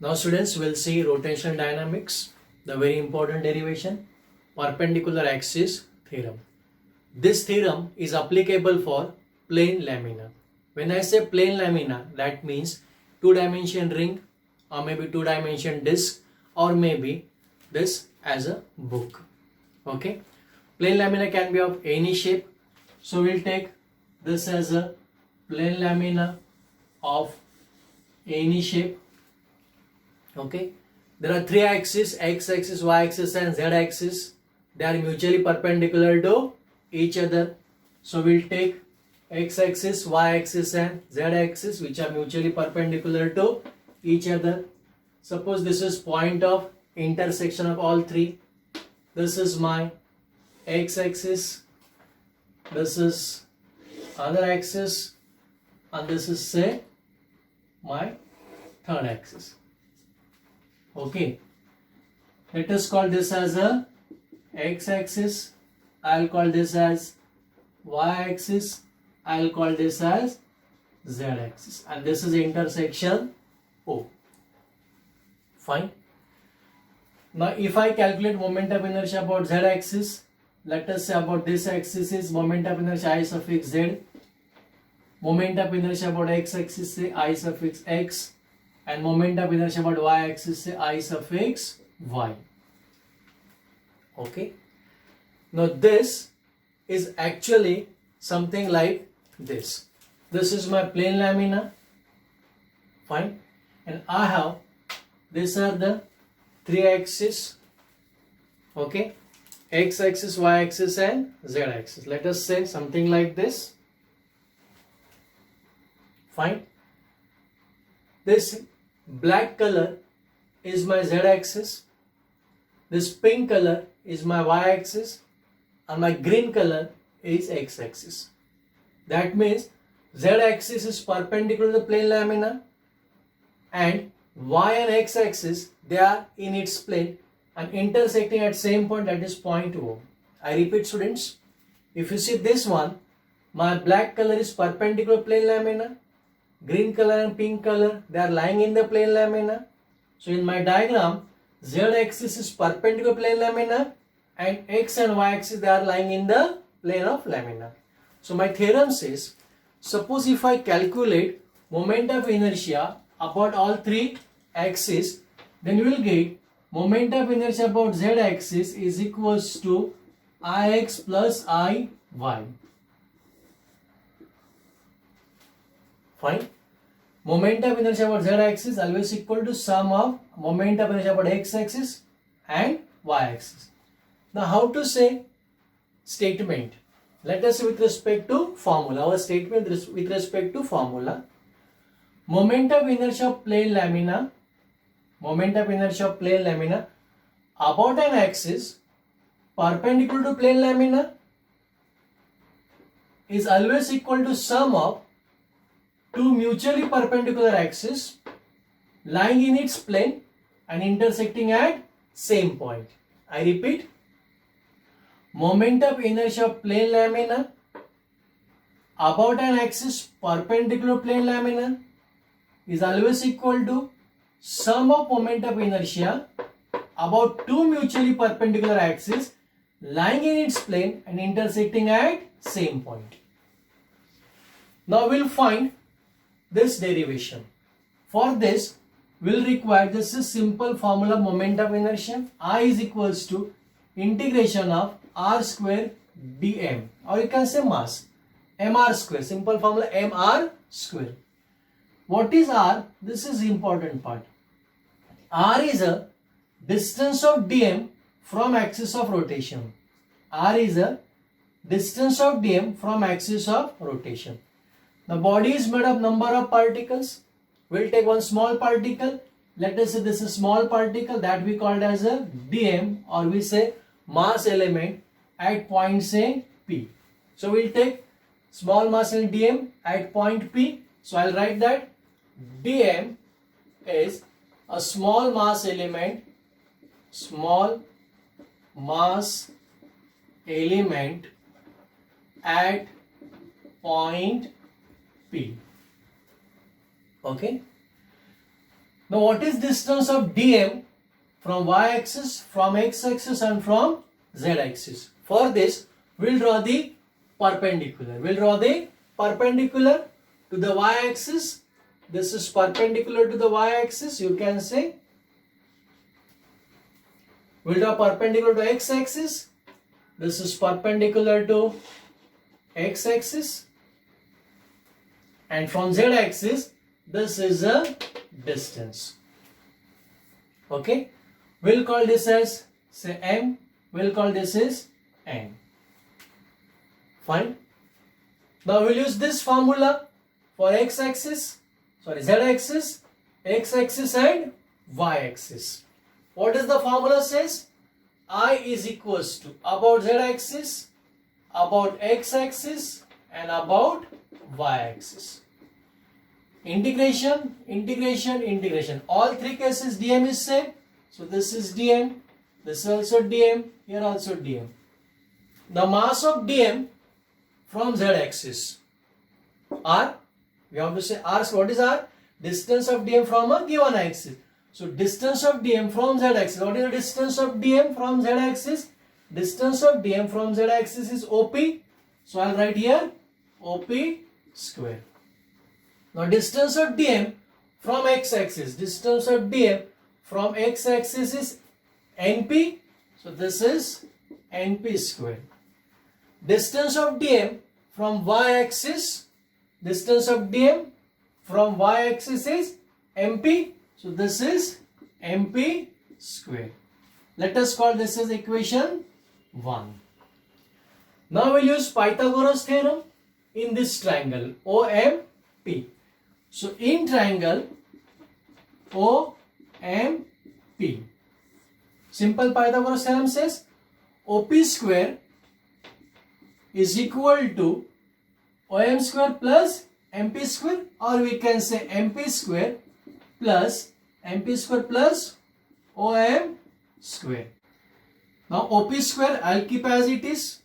Now students will see rotational dynamics, the very important derivation, perpendicular axis theorem. This theorem is applicable for plane lamina. When I say plane lamina, that means two-dimension ring or maybe two-dimension disc or maybe this as a book. Okay. Plane lamina can be of any shape. So we'll take this as a plane lamina of any shape. Okay, there are three axes, x-axis, y-axis and z-axis. They are mutually perpendicular to each other. So we'll take x-axis, y-axis and z-axis which are mutually perpendicular to each other. Suppose this is point of intersection of all three. This is my x-axis, this is other axis, and this is say my third axis. Okay, let us call this as a x-axis, I'll call this as y-axis, I'll call this as z-axis, and this is intersection O. Fine. Now if I calculate moment of inertia about z-axis, let us say about this axis is moment of inertia I suffix z, moment of inertia about x-axis say I suffix x, and moment of inertia about y-axis say I suffix y. Okay. Now this is actually something like this. This is my plane lamina. Fine. And I have, these are the three axes. Okay. X-axis, y-axis and z-axis. Let us say something like this. Fine. This black color is my z-axis, this pink color is my y-axis, and my green color is x-axis. That means z-axis is perpendicular to the plane lamina and y and x-axis they are in its plane and intersecting at same point, that is point O. I repeat students, if you see this one, my black color is perpendicular to plane lamina, green color and pink color they are lying in the plane lamina. So in my diagram, z-axis is perpendicular to plane lamina and x and y-axis they are lying in the plane of lamina. So my theorem says, suppose if I calculate moment of inertia about all three axes, then you will get moment of inertia about z-axis is equals to Ix plus Iy. Fine. Moment of inertia about z-axis always equal to sum of moment of inertia about x-axis and y-axis. Now how to say statement? Let us say with respect to formula. Our statement with respect to formula. Moment of inertia of plane lamina, moment of inertia of plane lamina about an axis perpendicular to plane lamina is always equal to sum of two mutually perpendicular axes lying in its plane and intersecting at same point. I repeat, moment of inertia of plane lamina about an axis perpendicular to plane lamina is always equal to sum of moment of inertia about two mutually perpendicular axes lying in its plane and intersecting at same point. Now we'll find this derivation. For this, we'll require just a simple formula of moment of inertia. I is equals to integration of r square dm, or you can say mass, mr square, simple formula mr square. What is r? This is important part. R is a distance of dm from axis of rotation. R is a distance of dm from axis of rotation. The body is made of number of particles. We'll take one small particle. Let us say this is small particle that we called as a dm, or we say mass element at point say P. So we'll take small mass in dm at point P. So I'll write that dm is a small mass element at point P. Okay. Now what is distance of dm from y-axis, from x-axis and from z-axis? For this, we'll draw the perpendicular. We'll draw the perpendicular to the y-axis. This is perpendicular to the y-axis, you can say. We'll draw perpendicular to x-axis. This is perpendicular to x-axis. And from z-axis, this is a distance. Okay. We'll call this as, say, m. We'll call this as n. Fine. Now we'll use this formula for x-axis, z-axis, x-axis and y-axis. What is the formula says? I is equals to about z-axis, about x-axis and about y-axis. Integration, integration, integration. All three cases dm is same. So this is dm, this is also dm, here also dm. The mass of dm from z-axis, r, we have to say r. So what is r? Distance of dm from a given axis. So distance of dm from z-axis. What is the distance of dm from z-axis? Distance of dm from z-axis is OP. So I'll write here OP square. Now distance of dm from x-axis. Distance of dm from x-axis is NP. So this is NP square. Distance of dm from y-axis. Distance of dm from y-axis is MP. So this is MP square. Let us call this as equation 1. Now we'll use Pythagoras theorem in this triangle OMP. So in triangle OMP, simple Pythagoras theorem says OP square is equal to OM square plus MP square, or we can say MP square plus MP square plus OM square. Now OP square I'll keep as it is,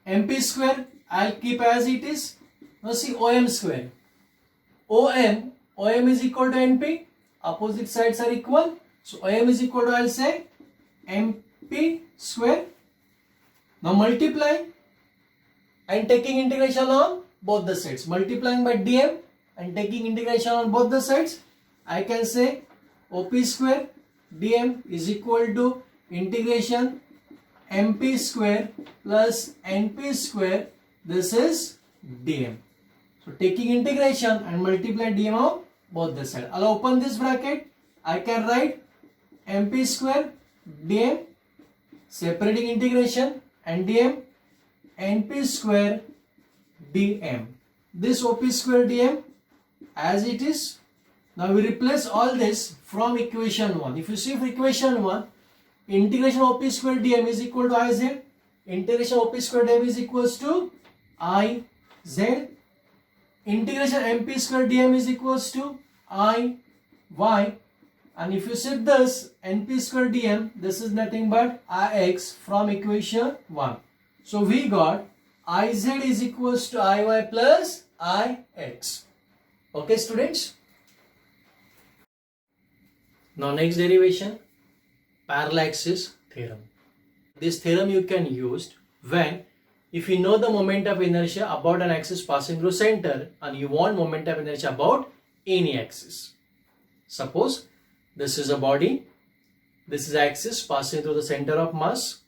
MP square I'll keep as it is. Now see OM square. OM is equal to NP, opposite sides are equal. So OM is equal to, I'll say, MP square. Now multiplying and taking integration on both the sides. Multiplying by dm and taking integration on both the sides, I can say OP square dm is equal to integration MP square plus NP square. This is dm. So taking integration and multiply dm on both the sides. I'll open this bracket. I can write MP square dm, separating integration, and dm NP square dm. This OP square dm as it is. Now we replace all this from equation 1. If you see for equation 1, integration OP square dm is equal to Iz. Integration OP square dm is equals to Iz. Integration MP square dm is equals to Iy. And if you set this NP square dm, this is nothing but Ix from equation 1. So we got Iz is equals to Iy plus Ix. Okay, students? Now next derivation, parallel axis theorem. This theorem you can use when, if you know the moment of inertia about an axis passing through center and you want moment of inertia about any axis. Suppose this is a body, this is axis passing through the center of mass,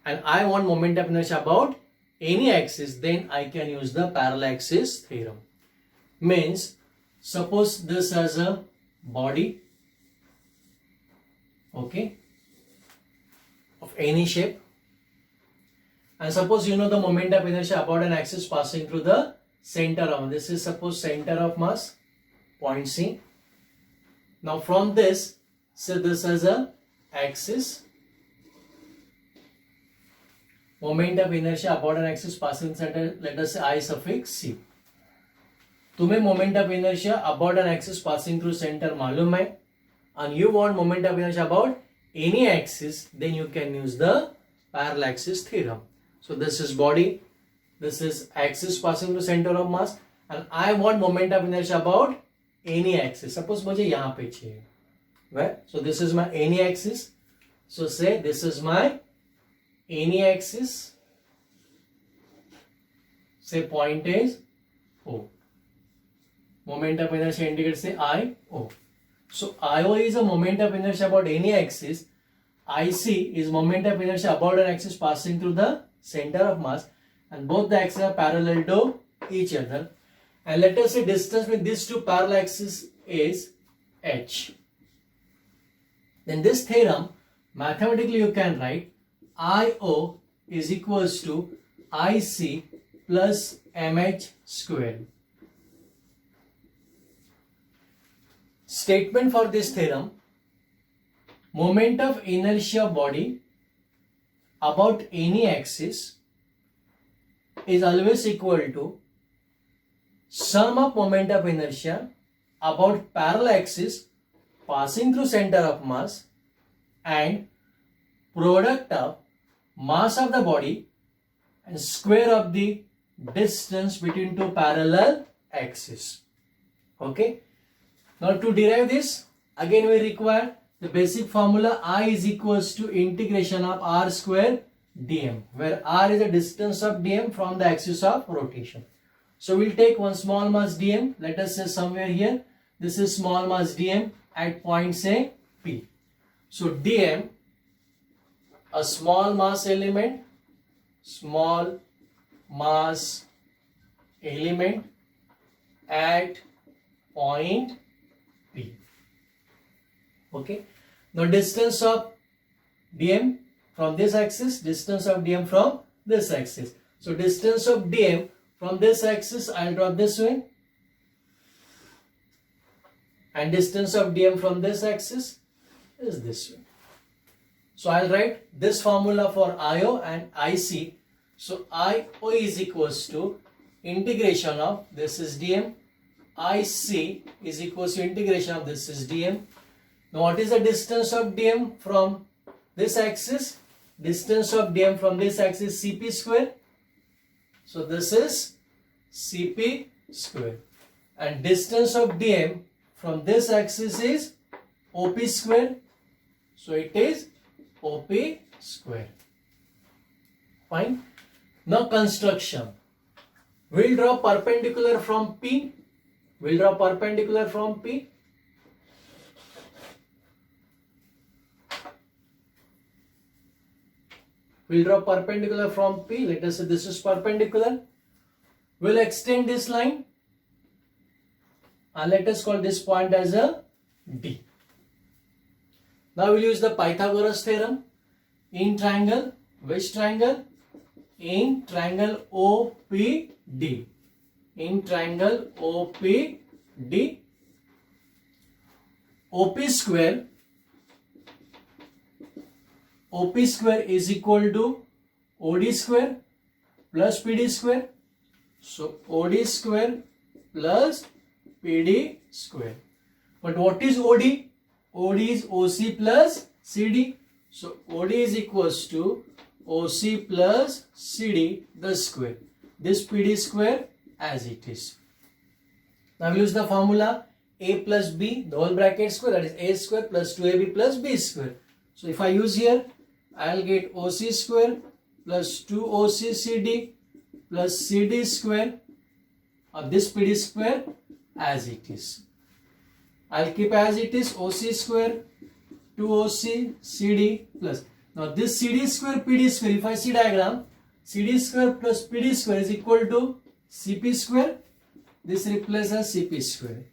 and I want moment of inertia about any axis, then I can use the parallel axis theorem. Means, suppose this as a body, okay, of any shape, and suppose you know the moment of inertia about an axis passing through the center of, this is suppose center of mass, point C. Now from this, say this as a axis, moment of inertia about an axis passing center, let us say I suffix C. तुम्हें moment of inertia about an axis passing through center मालूम है, and you want moment of inertia about any axis, then you can use the parallel axis theorem. So this is body, this is axis passing through center of mass, and I want moment of inertia about any axis. Suppose मुझे यहाँ पे चाहिए, Where? So this is my any axis. So say this is my any axis. Say point is O. Moment of inertia indicates say IO. So IO is a moment of inertia about any axis. IC is moment of inertia about an axis passing through the center of mass, and both the axes are parallel to each other. And let us say distance between these two parallel axes is h. Then this theorem, mathematically you can write IO is equals to IC plus MH squared. Statement for this theorem: moment of inertia body about any axis is always equal to sum of moment of inertia about parallel axis passing through center of mass and product of mass of the body and square of the distance between two parallel axes. Okay. Now to derive this, again we require the basic formula I is equals to integration of r square dm, where r is the distance of dm from the axis of rotation. So we'll take one small mass dm, let us say somewhere here, this is small mass dm at point say P. So dm, a small mass element at point P. Okay. Now distance of dm from this axis, distance of dm from this axis. So distance of dm from this axis I'll draw this way, and distance of dm from this axis is this way. So I'll write this formula for IO and IC. So IO is equals to integration of this is dm, IC is equals to integration of this is dm. Now what is the distance of dm from this axis? Distance of dm from this axis Cp square. So this is Cp square, and distance of dm from this axis is OP square. So it is OP square. Fine. Now construction. We'll draw perpendicular from P. We'll draw perpendicular from P. We'll draw perpendicular from P. Let us say this is perpendicular. We'll extend this line and let us call this point as a D. Now we'll use the Pythagoras theorem in triangle. Which triangle? In triangle OPD. In triangle OPD, OP square is equal to OD square plus PD square. So OD square plus PD square. But what is OD? OD is OC plus CD. So OD is equals to OC plus CD the square. This PD square as it is. Now we use the formula A plus B the whole bracket square, that is A square plus 2AB plus B square. So if I use here, I'll get OC square plus 2OCCD plus CD square of this PD square as it is. I'll keep as it is OC square 2OCCD plus. Now this CD square PD square, if I see diagram, CD square plus PD square is equal to CP square. This replaces CP square.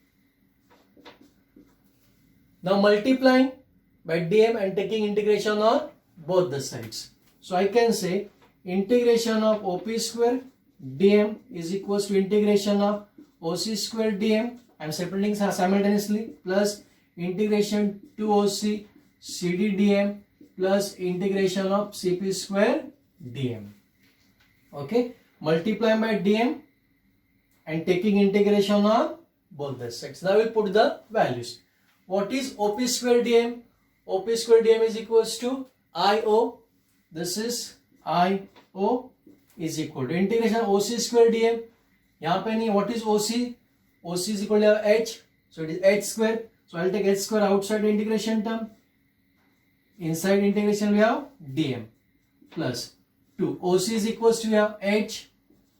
Now multiplying by dm and taking integration on both the sides. So I can say integration of OP square dm is equals to integration of OC square dm. I am separating simultaneously, plus integration 2OC CD dm plus integration of CP square dm. Okay, multiply by dm and taking integration on both the sides. Now we'll put the values. What is OP square dm? OP square dm is equals to IO. This is IO is equal to integration OC square dm. यहाँ पे नहीं, what is OC? OC is equal to H, so it is H square. So I'll take h square outside the integration term. Inside integration we have dm plus 2. OC is equals to we have h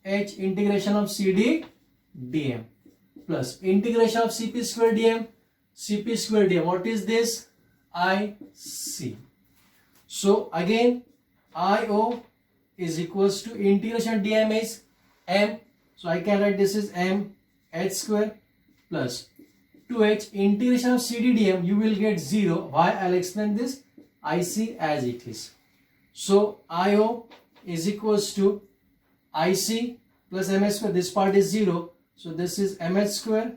integration of CD dm plus integration of Cp square dm. Cp square dm. What is this? IC. So again IO is equals to integration dm is m. So I can write this is m h square plus 2h integration of CD dm. You will get 0. Why? I'll explain this. IC as it is. So IO is equals to IC plus ms square. This part is 0. So this is mh square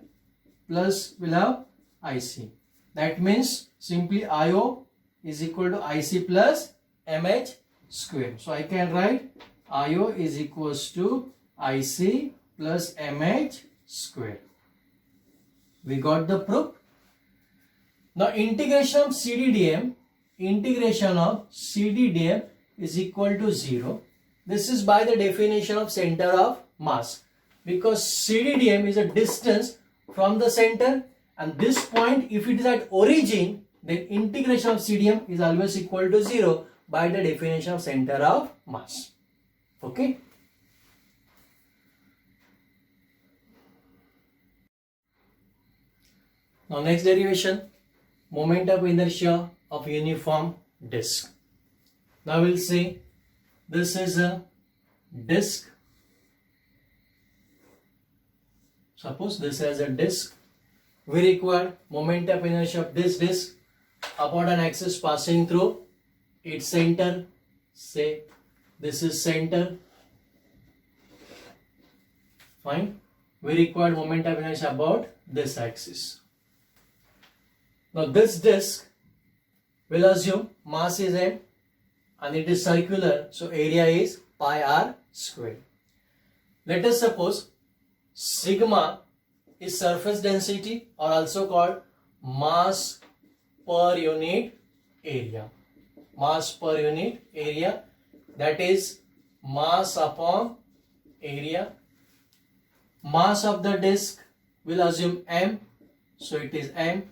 plus we'll have IC. That means simply IO is equal to IC plus mh square. So I can write IO is equals to IC plus mh square. We got the proof. Now integration of CDDM is equal to 0. This is by the definition of center of mass, because CDDM is a distance from the center, and this point, if it is at origin, then integration of CDM is always equal to 0 by the definition of center of mass. Okay. Now next derivation, moment of inertia of uniform disk. Now we'll see this is a disk. Suppose this is a disk. We require moment of inertia of this disk upon an axis passing through its center. Say this is center. Fine. We require moment of inertia about this axis. Now this disk, will assume mass is m and it is circular, so area is pi r square. Let us suppose sigma is surface density, or also called mass per unit area. Mass per unit area, that is mass upon area. Mass of the disk will assume m, so it is m.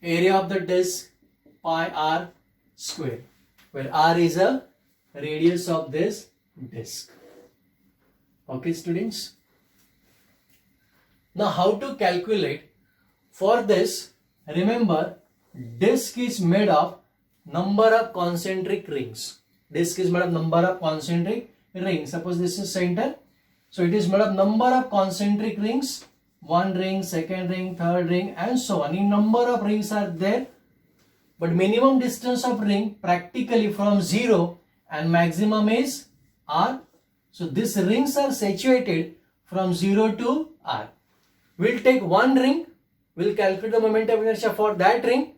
Area of the disk pi r square, where r is a radius of this disk. Okay students. Now how to calculate? For this, remember disk is made of number of concentric rings. Disk is made of number of concentric rings. Suppose this is center, so it is made of number of concentric rings. One ring, second ring, third ring, and so on. In number of rings are there, but minimum distance of ring practically from 0 and maximum is r. So these rings are situated from 0 to r. We'll take one ring, we'll calculate the moment of inertia for that ring,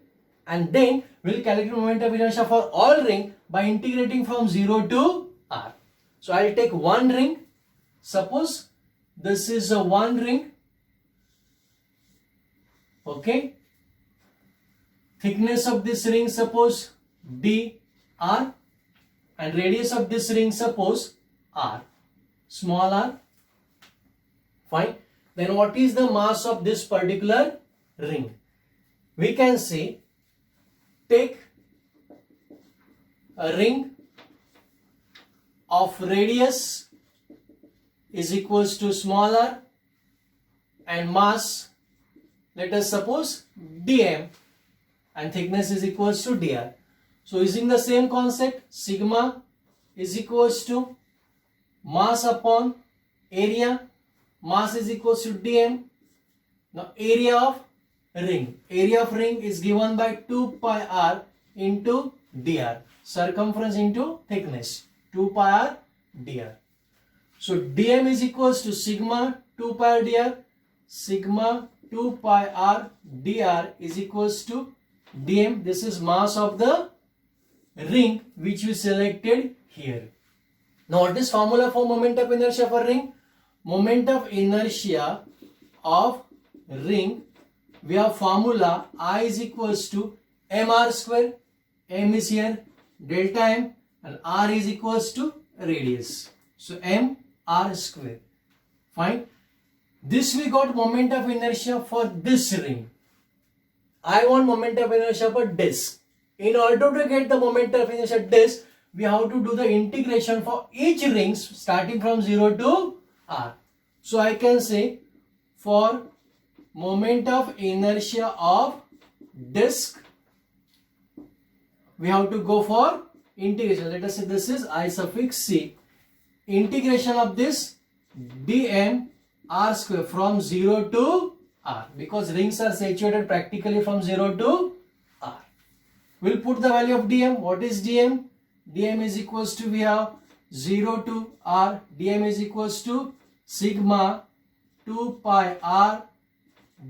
and then we'll calculate the moment of inertia for all ring by integrating from 0 to r. So I'll take one ring. Suppose this is a one ring. Okay. Thickness of this ring suppose dr, and radius of this ring suppose r, small r. Fine. Then what is the mass of this particular ring? We can say, take a ring of radius is equals to small r and mass, let us suppose dm, and thickness is equals to dr. So using the same concept, sigma is equals to mass upon area. Mass is equals to dm. Now area of ring. Area of ring is given by 2 pi r into dr. Circumference into thickness. 2 pi r dr. So dm is equals to sigma 2 pi r dr. Sigma 2 pi r dr is equals to dm. This is mass of the ring which we selected here. Now what is formula for moment of inertia for ring? Moment of inertia of ring, we have formula I is equals to mr square. M is here, delta m, and r is equals to radius. So m r square. Fine. This we got moment of inertia for this ring. I want moment of inertia of a disk. In order to get the moment of inertia disk, we have to do the integration for each rings starting from 0 to r. So I can say for moment of inertia of disk, we have to go for integration. Let us say this is I suffix c. Integration of this dm r square from 0 to r, because rings are saturated practically from 0 to r. We'll put the value of dm. What is dm? Dm is equals to, we have 0 to r, dm is equals to sigma 2 pi r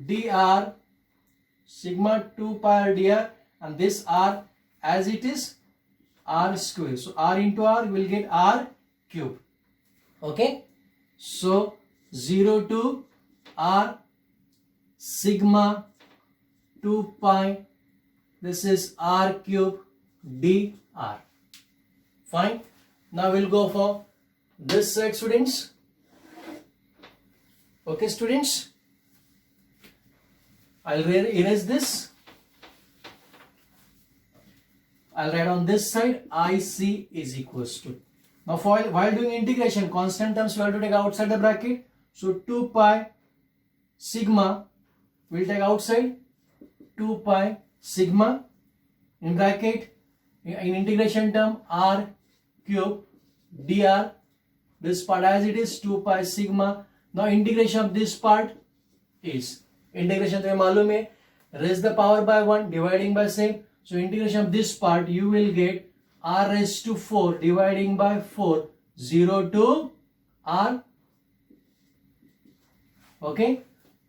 dr, sigma 2 pi r dr, and this r as it is r square. So r into r will get r cube. Okay. So 0 to r sigma 2 pi, this is r cube dr. Fine. Now we'll go for this side, students. Okay, students. I'll erase this. I'll write on this side IC is equals to. Now while doing integration, constant terms we have to take outside the bracket. So 2 pi sigma we'll take outside, 2 pi sigma in bracket, in integration term r cube dr, this part as it is 2 pi sigma. Now integration of this part is, integration to मालूम है, raise the power by 1 dividing by same. So integration of this part you will get r raised to 4 dividing by 4, 0 to r. Okay,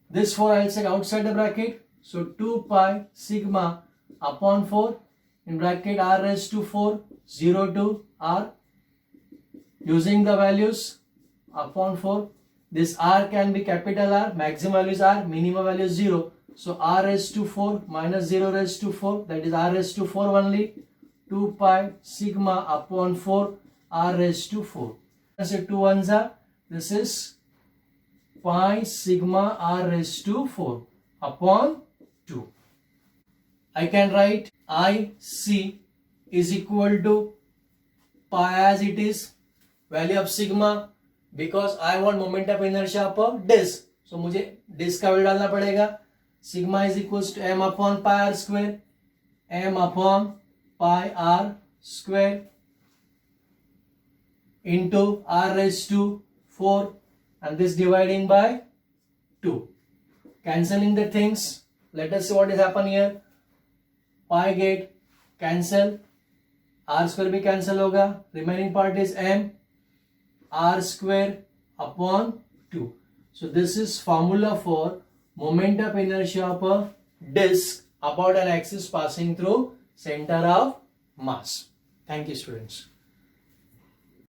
this 4 I'll take outside the bracket. So 2 pi sigma upon 4 in bracket r raised to 4, 0 to r. Using the values upon 4, this r can be capital R, maximum value is r, minimum value is 0. So r raised to 4 minus 0 raised to 4, that is r raised to 4 only. 2 pi sigma upon 4 r raised to 4. So 2 ones are, this is pi sigma r raised to 4 upon 2. I can write IC is equal to pi as it is, value of sigma, because I want moment of inertia of a disk. So मुझे disk का value डालना पड़ेगा. Sigma is equals to m upon pi r square, m upon pi r square into r raised to 4, and this dividing by 2. Cancelling the things. Let us see what is happen here. Pi get cancel, r square भी cancel होगा. Remaining part is m r square upon 2. So this is formula for moment of inertia of a disk about an axis passing through center of mass. Thank you, students.